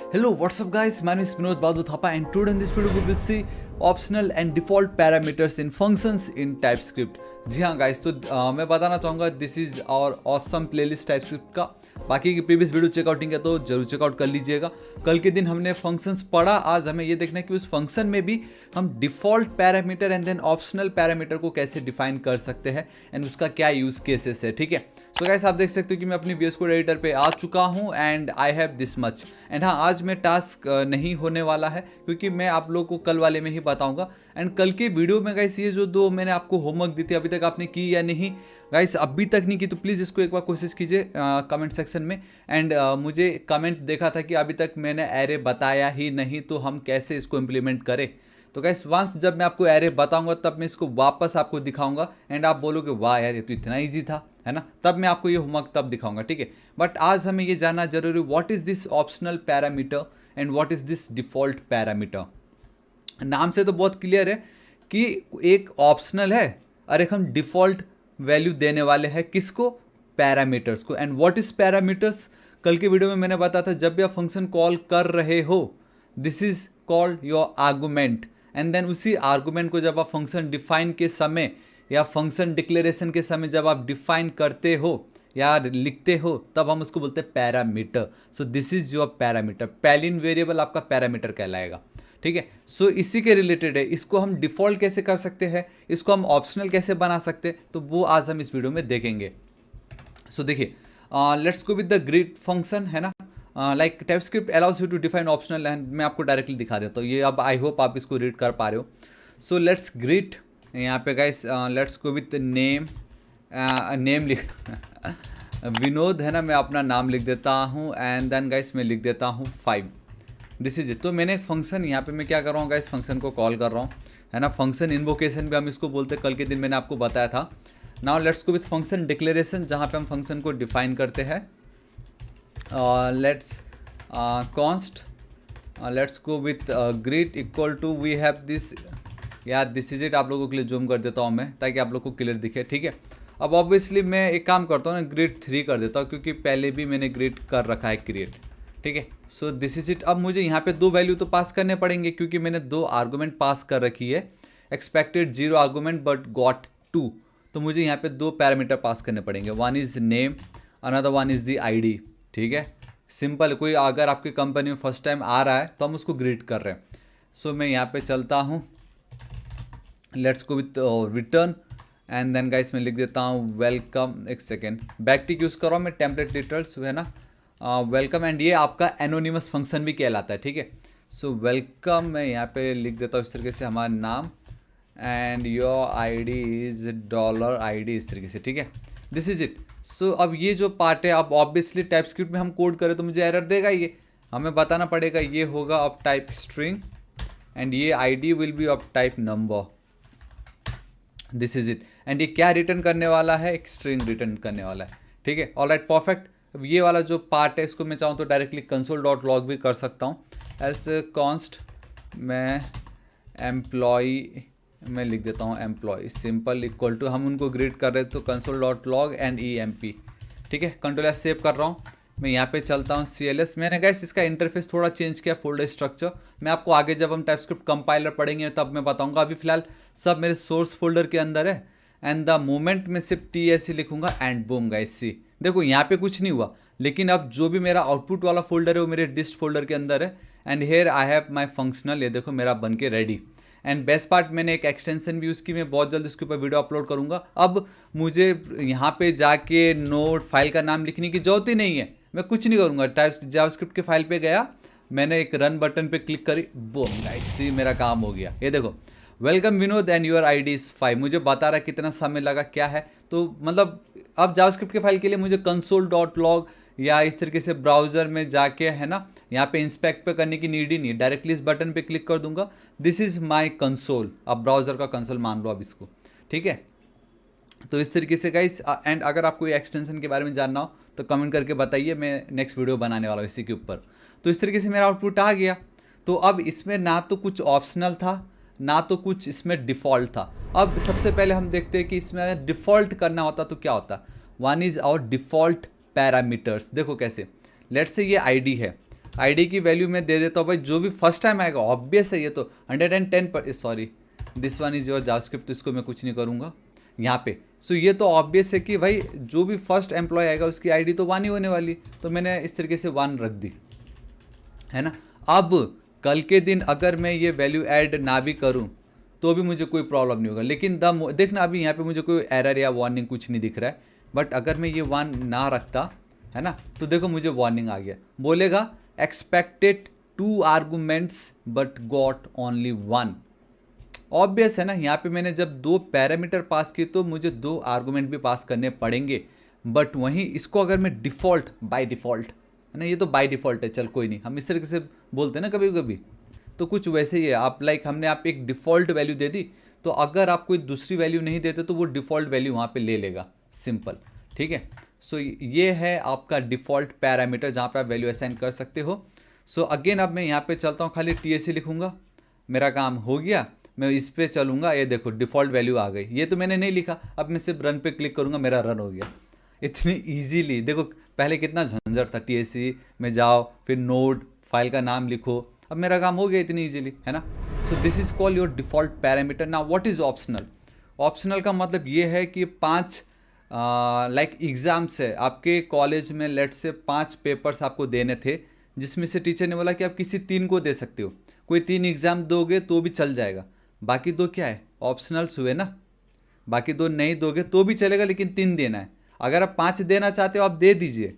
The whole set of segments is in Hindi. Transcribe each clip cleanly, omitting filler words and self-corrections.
Hello, what's up guys? My name is Vinod Badhu Thapa and today in this video we will see optional and default parameters in functions in TypeScript. जी हाँ गाइस, तो मैं बताना चाहूँगा this is our awesome playlist TypeScript का। बाकी की प्रीवियस वीडियो चेकआउटिंग है तो जरूर चेकआउट कर लीजिएगा। कल के दिन हमने फंक्शंस पढ़ा, आज हमें ये देखना है कि उस फंक्शन में भी हम default parameter and then optional parameter को कैसे डिफाइन कर सकते हैं एंड उसका क्या यूज़ केसेस है। ठीक है, तो गाइस आप देख सकते हो कि मैं अपनी VS कोड एडिटर पे आ चुका हूँ and I have this much. And हाँ, आज में टास्क नहीं होने वाला है क्योंकि मैं आप लोगों को कल वाले में ही बताऊंगा। एंड कल के वीडियो में गाइस ये जो दो मैंने आपको होमवर्क दी थी, अभी तक आपने की या नहीं गाइस? अभी तक नहीं की तो प्लीज़ इसको एक बार कोशिश कीजिए कमेंट सेक्शन में। एंड मुझे कमेंट देखा था कि अभी तक मैंने एरे बताया ही नहीं, तो हम कैसे इसको इम्प्लीमेंट करें। तो गाइस वंस जब मैं आपको एरे बताऊंगा तब मैं इसको वापस आपको दिखाऊंगा एंड आप बोलोगे वाह यार ये तो इतना ईजी था, है ना? तब मैं आपको ये होमवर्क तब दिखाऊंगा, ठीक है। बट आज हमें ये जानना जरूरी, what is this optional parameter and what is this default parameter. नाम से तो बहुत क्लियर है कि एक ऑप्शनल है और एक हम डिफॉल्ट वैल्यू देने वाले हैं, किसको? पैरामीटर्स को। एंड व्हाट इज पैरामीटर्स, कल के वीडियो में मैंने बताया था जब भी आप फंक्शन कॉल कर रहे हो this is called your argument. And then उसी आर्गुमेंट को जब आप फंक्शन डिफाइन के समय या फंक्शन डिक्लेरेशन के समय जब आप डिफाइन करते हो या लिखते हो तब हम उसको बोलते हैं parameter. So this is your parameter, पैलिन वेरिएबल आपका पैरामीटर कहलाएगा, ठीक है। सो इसी के रिलेटेड है, इसको हम डिफ़ॉल्ट कैसे कर सकते हैं, इसको हम ऑप्शनल कैसे बना सकते हैं, तो वो आज हम इस वीडियो में देखेंगे। सो देखिए, let's go with the greet function, है ना। Like TypeScript allows you to define optional and मैं आपको डायरेक्टली दिखा देता हूँ ये। अब आई होप आप इसको रीड कर पा रहे हो। सो लेट्स ग्रीट, यहाँ पे guys let's go with name, name लिख विनोद, है ना। मैं अपना नाम लिख देता हूँ एंड देन गाइस मैं लिख देता हूँ 5। This is it. तो मैंने एक फंक्शन यहाँ पे मैं क्या कर रहा हूँ गाइस, फंक्शन को कॉल कर रहा हूँ, है ना। फंक्शन इन्वोकेशन भी हम इसको बोलते हैं, कल के दिन मैंने आपको बताया था। Now let's go with function declaration, जहाँ पे हम फंक्शन को डिफाइन करते हैं। Let's const, let's go with greet equal to we have this, यार दिस इज इट। आप लोगों के लिए जूम कर देता हूँ मैं ताकि आप लोग को क्लियर दिखे, ठीक है। अब ऑब्वियसली मैं एक काम करता हूँ ना, ग्रेड 3 कर देता हूँ क्योंकि पहले भी मैंने ग्रेड कर रखा है क्रिएट, ठीक है। सो दिस इज इट। अब मुझे यहाँ पे दो वैल्यू तो पास करने पड़ेंगे क्योंकि मैंने दो आर्गूमेंट पास कर रखी है। एक्सपेक्टेड 0 आर्गूमेंट बट गॉट 2, तो मुझे यहाँ पे दो पैरामीटर पास करने पड़ेंगे। One is name, another one is the ID, ठीक है। सिंपल, कोई अगर आपकी कंपनी में फर्स्ट टाइम आ रहा है तो हम उसको ग्रीट कर रहे हैं। सो मैं यहाँ पे चलता हूँ, let's go with return and then guys मैं लिख देता हूँ वेलकम। एक सेकेंड, बैकटिक यूज़ कर रहा हूँ मैं, टेम्पलेट लिटरल्स, है ना। वेलकम, एंड ये आपका एनोनिमस फंक्शन भी कहलाता है, ठीक है। सो वेलकम मैं यहाँ पे लिख देता हूँ इस तरीके से, हमारा नाम and your ID is $ID, इस तरीके से, ठीक है। This is it. सो अब ये जो पार्ट है, अब ऑब्वियसली टाइपस्क्रिप्ट में हम कोड करें तो मुझे एरर देगा, ये हमें बताना पड़ेगा। ये होगा ऑफ टाइप स्ट्रिंग एंड ये ID will be of type number, this is it. And ये क्या रिटर्न करने वाला है, एक स्ट्रिंग रिटर्न करने वाला है, ठीक है। Alright, perfect. अब ये वाला जो पार्ट है इसको मैं चाहूँ तो डायरेक्टली console.log भी कर सकता हूँ। एल्स कॉन्स्ट मैं एम्प्लॉई मैं लिख देता हूँ एम्प्लॉय सिंपल इक्वल टू, हम उनको ग्रीट कर रहे थे तो console.log एंड emp, ठीक है। कंट्रोल S सेव कर रहा हूँ मैं, यहाँ पे चलता हूँ CLS। मैंने गाइस इसका इंटरफेस थोड़ा चेंज किया, फोल्डर स्ट्रक्चर। मैं आपको आगे जब हम टाइपस्क्रिप्ट कंपाइलर पढ़ेंगे तब मैं बताऊँगा, अभी फिलहाल सब मेरे सोर्स फोल्डर के अंदर है। एंड द मोमेंट में सिर्फ TSC लिखूंगा एंड बूम गाइस सी, देखो यहाँ पे कुछ नहीं हुआ, लेकिन अब जो भी मेरा आउटपुट वाला फोल्डर है वो मेरे डिस्ट फोल्डर के अंदर है। And here I have my functional, ये देखो मेरा बन के रेडी। एंड बेस्ट पार्ट, मैंने एक एक्सटेंशन भी यूज़ की, मैं बहुत जल्द इसके ऊपर वीडियो अपलोड करूँगा। अब मुझे यहाँ पे जाके नोट फाइल का नाम लिखने की जरूरत ही नहीं है, मैं कुछ नहीं करूँगा। जावास्क्रिप्ट के फाइल पे गया, मैंने एक रन बटन पे क्लिक करी, बूम गाइस सी मेरा काम हो गया। ये देखो welcome Vinod and your ID is 5, मुझे बता रहा है कितना समय लगा क्या है। तो मतलब अब जावास्क्रिप्ट के फाइल के लिए मुझे console.log या इस तरीके से ब्राउज़र में जाके, है ना, यहाँ पे इंस्पेक्ट पे करने की नीड ही नहीं है, डायरेक्टली इस बटन पे क्लिक कर दूंगा। दिस इज़ माई कंसोल, अब ब्राउज़र का कंसोल मान लो अब इसको, ठीक है। तो इस तरीके से गाइस, एंड अगर आपको ये एक्सटेंशन के बारे में जानना हो तो कमेंट करके बताइए, मैं नेक्स्ट वीडियो बनाने वाला हूँ इसी के ऊपर। तो इस तरीके से मेरा आउटपुट आ गया। तो अब इसमें ना तो कुछ ऑप्शनल था ना तो कुछ इसमें डिफ़ॉल्ट था। अब सबसे पहले हम देखते हैं कि इसमें अगर डिफ़ॉल्ट करना होता तो क्या होता। One is our default parameters, देखो कैसे। लेट्स से ये ID है, आईडी की वैल्यू मैं दे देता हूँ भाई, जो भी फर्स्ट टाइम आएगा, ऑब्वियस है ये तो 110 sorry this one is your JavaScript, तो इसको मैं कुछ नहीं करूँगा यहाँ पे। सो ये तो ऑब्वियस है कि भाई जो भी फर्स्ट एम्प्लॉय आएगा उसकी आईडी तो 1 ही होने वाली, तो मैंने इस तरीके से 1 रख दी, है ना। अब कल के दिन अगर मैं ये वैल्यू ऐड ना भी करूँ तो भी मुझे कोई प्रॉब्लम नहीं होगा, लेकिन देखना अभी यहाँ पे मुझे कोई एरर या वार्निंग कुछ नहीं दिख रहा है, बट अगर मैं ये 1 ना रखता, है ना, तो देखो मुझे वार्निंग आ गया, बोलेगा expected 2 arguments but got only 1। Obvious है ना, यहाँ पे मैंने जब 2 पैरामीटर पास किए तो मुझे 2 आर्गूमेंट भी पास करने पड़ेंगे, बट वहीं इसको अगर मैं डिफ़ॉल्ट बाय डिफ़ॉल्ट, है ना, ये तो बाय डिफ़ॉल्ट है, चल कोई नहीं, हम इस तरीके से बोलते हैं ना कभी कभी, तो कुछ वैसे ही है। आप हमने आप एक डिफ़ॉल्ट वैल्यू दे दी, तो अगर आप कोई दूसरी वैल्यू नहीं देते तो वो डिफ़ॉल्ट वैल्यू वहाँ पे ले लेगा, सिंपल, ठीक है। सो ये है आपका डिफ़ॉल्ट पैरामीटर जहाँ पे आप वैल्यू असाइन कर सकते हो। सो अगेन अब मैं यहाँ पे चलता हूँ, खाली TSC लिखूँगा, मेरा काम हो गया, मैं इस पर चलूँगा, ये देखो डिफ़ॉल्ट वैल्यू आ गई, ये तो मैंने नहीं लिखा, अब मैं सिर्फ रन पे क्लिक करूँगा, मेरा रन हो गया इतनी ईजीली। देखो पहले कितना झंझट था, TSC में जाओ, फिर नोड फाइल का नाम लिखो, अब मेरा काम हो गया इतनी ईजिली, है ना। सो this is called your default parameter. Now what is optional? Optional का मतलब ये है कि 5 एग्ज़ाम्स है आपके कॉलेज में, लेट से 5 पेपर्स आपको देने थे, जिसमें से टीचर ने बोला कि आप किसी 3 को दे सकते हो, कोई 3 एग्ज़ाम दोगे तो भी चल जाएगा, बाकी 2 क्या है, ऑप्शनल्स हुए ना, बाकी 2 नहीं दोगे तो भी चलेगा, लेकिन 3 देना है। अगर आप 5 देना चाहते हो आप दे दीजिए,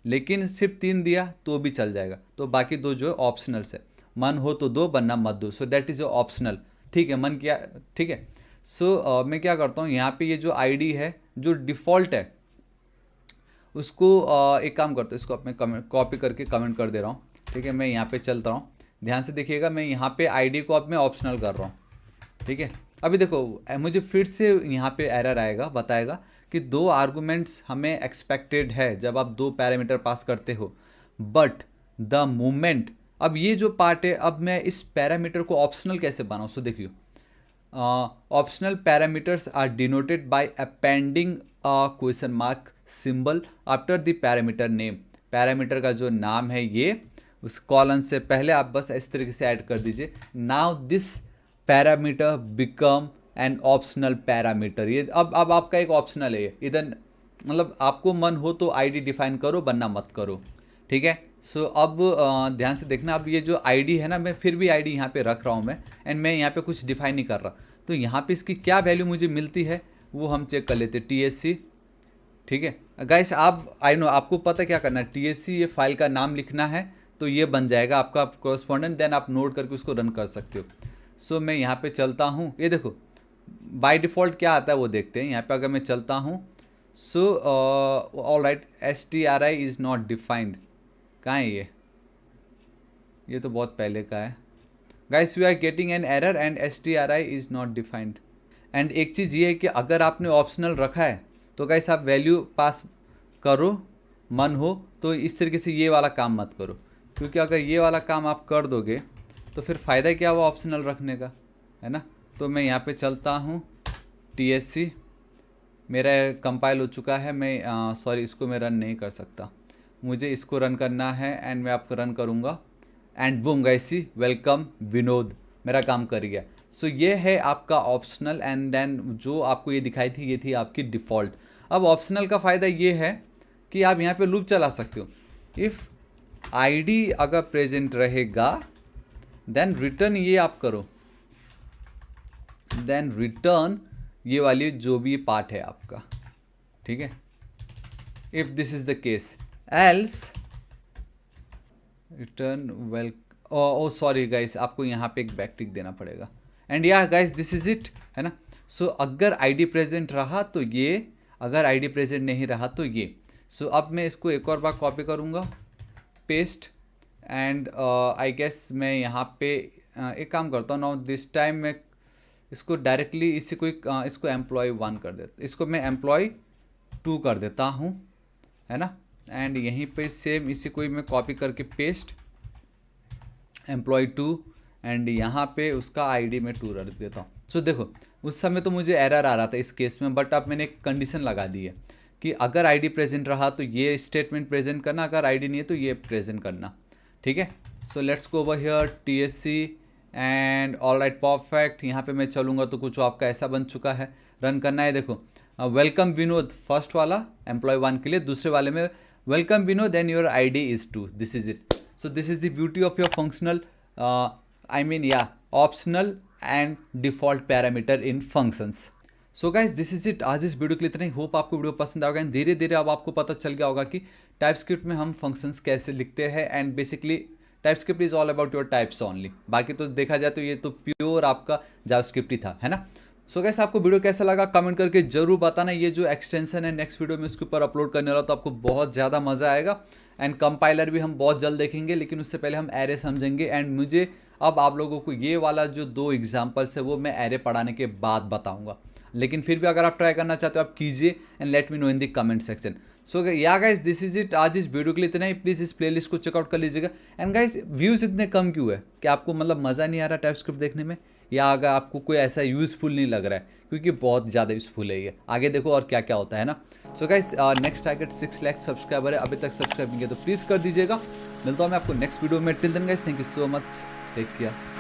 लेकिन सिर्फ 3 दिया तो भी चल जाएगा, तो बाकी 2 जो है ऑप्शनल्स है, मन हो तो दो वरना मत दो। So that is your optional, ठीक है, मन किया, ठीक है। सो मैं क्या करता हूँ, यहाँ पे ये जो आईडी है जो डिफ़ॉल्ट है उसको एक काम करता हूँ, इसको अपने कमेंट कॉपी करके कमेंट कर दे रहा हूँ, ठीक है। मैं यहाँ पे चलता हूँ, ध्यान से देखिएगा, मैं यहाँ पे आईडी को अब मैं ऑप्शनल कर रहा हूँ, ठीक है। अभी देखो मुझे फिर से यहाँ पे एरर आएगा, बताएगा कि 2 आर्गूमेंट्स हमें एक्सपेक्टेड है जब आप 2 पैरामीटर पास करते हो, बट द मोमेंट, अब ये जो पार्ट है, अब मैं इस पैरामीटर को ऑप्शनल कैसे बनाऊँ। सो देखिए, optional parameters are denoted by appending a question mark symbol after the parameter name. Parameter का जो नाम है ये उस कॉलन से पहले आप बस इस तरीके से ऐड कर दीजिए, now this parameter become an optional parameter. ये अब आपका एक ऑप्शनल है, इधर मतलब आपको मन हो तो आईडी डिफाइन करो वरना मत करो, ठीक है। सो अब ध्यान से देखना, अब ये जो आईडी है ना, मैं फिर भी आईडी यहाँ पे रख रहा हूँ मैं, एंड मैं यहाँ पे कुछ डिफाइन नहीं कर रहा, तो यहाँ पे इसकी क्या वैल्यू मुझे मिलती है वो हम चेक कर लेते हैं, TSC, ठीक है गाइस। आप आई नो आपको पता क्या करना है, TSC ये फाइल का नाम लिखना है तो ये बन जाएगा आपका कॉरस्पॉन्डेंट, देन आप नोट करके उसको रन कर सकते हो। सो मैं यहाँ पे चलता हूँ, ये देखो बाय डिफ़ॉल्ट क्या आता है वो देखते हैं। यहाँ पे अगर मैं चलता हूँ, so all right, STRI is not defined, कहाँ है ये तो बहुत पहले का है guys. We are getting an error and STRI is not defined. And एक चीज़ ये है कि अगर आपने ऑप्शनल रखा है तो गाइस आप वैल्यू पास करो, मन हो तो इस तरीके से ये वाला काम मत करो, क्योंकि अगर ये वाला काम आप कर दोगे तो फिर फ़ायदा क्या हुआ ऑप्शनल रखने का, है ना। तो मैं यहाँ पे चलता हूँ, TSC मेरा कंपाइल हो चुका है, मैं सॉरी इसको मैं रन नहीं कर सकता, मुझे इसको रन करना है, एंड मैं आपको रन करूँगा, and boom guys, welcome Vinod, मेरा काम कर गया। सो ये है आपका ऑप्शनल, एंड देन जो आपको ये दिखाई थी ये थी आपकी डिफ़ॉल्ट। अब ऑप्शनल का फ़ायदा ये है कि आप यहाँ पे लूप चला सकते हो, इफ़ आईडी अगर प्रेजेंट रहेगा देन रिटर्न ये आप करो, देन रिटर्न ये वाली जो भी पार्ट है आपका, ठीक है। If this is the case, else return well, oh sorry guys, आपको यहाँ पे एक बैकटिक देना पड़ेगा, एंड या गाइस दिस इज़ इट, है ना। सो अगर आईडी प्रेजेंट रहा तो ये, अगर आईडी प्रेजेंट नहीं रहा तो ये। सो अब मैं इसको एक और बार कॉपी करूँगा, पेस्ट, एंड आई गेस मैं यहाँ पे एक काम करता हूँ, नाउ दिस टाइम मैं इसको डायरेक्टली इसी को इसको employee1 कर देता, इसको मैं employee2 कर देता हूँ, है ना। एंड यहीं पे सेम इसी को मैं कॉपी करके पेस्ट employee2, एंड यहाँ पे उसका आईडी में 2 रख देता हूँ। सो देखो उस समय तो मुझे एरर आ रहा था इस केस में, बट अब मैंने एक कंडीशन लगा दी है कि अगर आईडी प्रेजेंट रहा तो ये स्टेटमेंट प्रेजेंट करना, अगर आईडी नहीं है तो ये प्रेजेंट करना, ठीक है। So let's go over here TSC and all right perfect. यहाँ पे मैं चलूँगा तो कुछ आपका ऐसा बन चुका है, रन करना है। देखो वेलकम विनोद फर्स्ट वाला एम्प्लॉय 1 के लिए, दूसरे वाले में welcome Vinod and your ID is 2, this is it. So this is the beauty of your functional I mean या optional and default parameter in functions. So guys this is it, आज इस वीडियो के लिए इतना ही। होप आपको वीडियो पसंद आएगा एंड धीरे धीरे अब आपको पता चल गया होगा कि टाइपस्क्रिप्ट में हम फंक्शंस कैसे लिखते हैं। And basically TypeScript is all about your types only. बाकी तो देखा जाए तो ये तो प्योर आपका जावास्क्रिप्ट ही था, है ना। सो गाइस आपको वीडियो कैसा लगा कमेंट करके जरूर बताना। ये जो एक्सटेंशन है नेक्स्ट वीडियो में इसके ऊपर अपलोड करने वाला, तो आपको बहुत ज़्यादा मज़ा आएगा। एंड कंपाइलर भी हम बहुत जल्द देखेंगे, लेकिन उससे पहले हम एरे समझेंगे। एंड मुझे अब आप लोगों को ये वाला जो 2 एग्जाम्पल्स है वो मैं एरे पढ़ाने के बाद बताऊँगा, लेकिन फिर भी अगर आप ट्राई करना चाहते हो आप कीजिए and let me know in the comment section. So yeah guys this is it, आज इस वीडियो के लिए इतना ही। प्लीज़ इस प्लेलिस्ट को चेकआउट कर लीजिएगा। एंड गाइस व्यूज़ इतने कम क्यों है? कि आपको मतलब मज़ा नहीं आ रहा टाइपस्क्रिप्ट देखने में, या अगर आपको कोई ऐसा यूज़फुल नहीं लग रहा है? क्योंकि बहुत ज़्यादा यूज़फुल है ये, आगे देखो और क्या क्या होता है ना। So guys next target 6 lakh subscriber है, अभी तक सब्सक्राइब नहीं किया तो प्लीज़ कर दीजिएगा। मिलता हूँ मैं आपको नेक्स्ट वीडियो में। Till then guys thank you so much, take care.